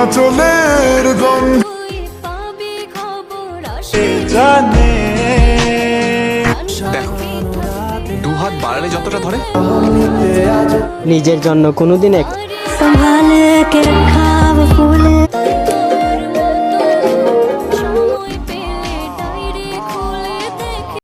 আঁচলের গন্ধ জানে। দেখো, দু হাত বাড়ালে যতটা ধরে, নিজের জন্য কোনোদিন संभाल के रखा वो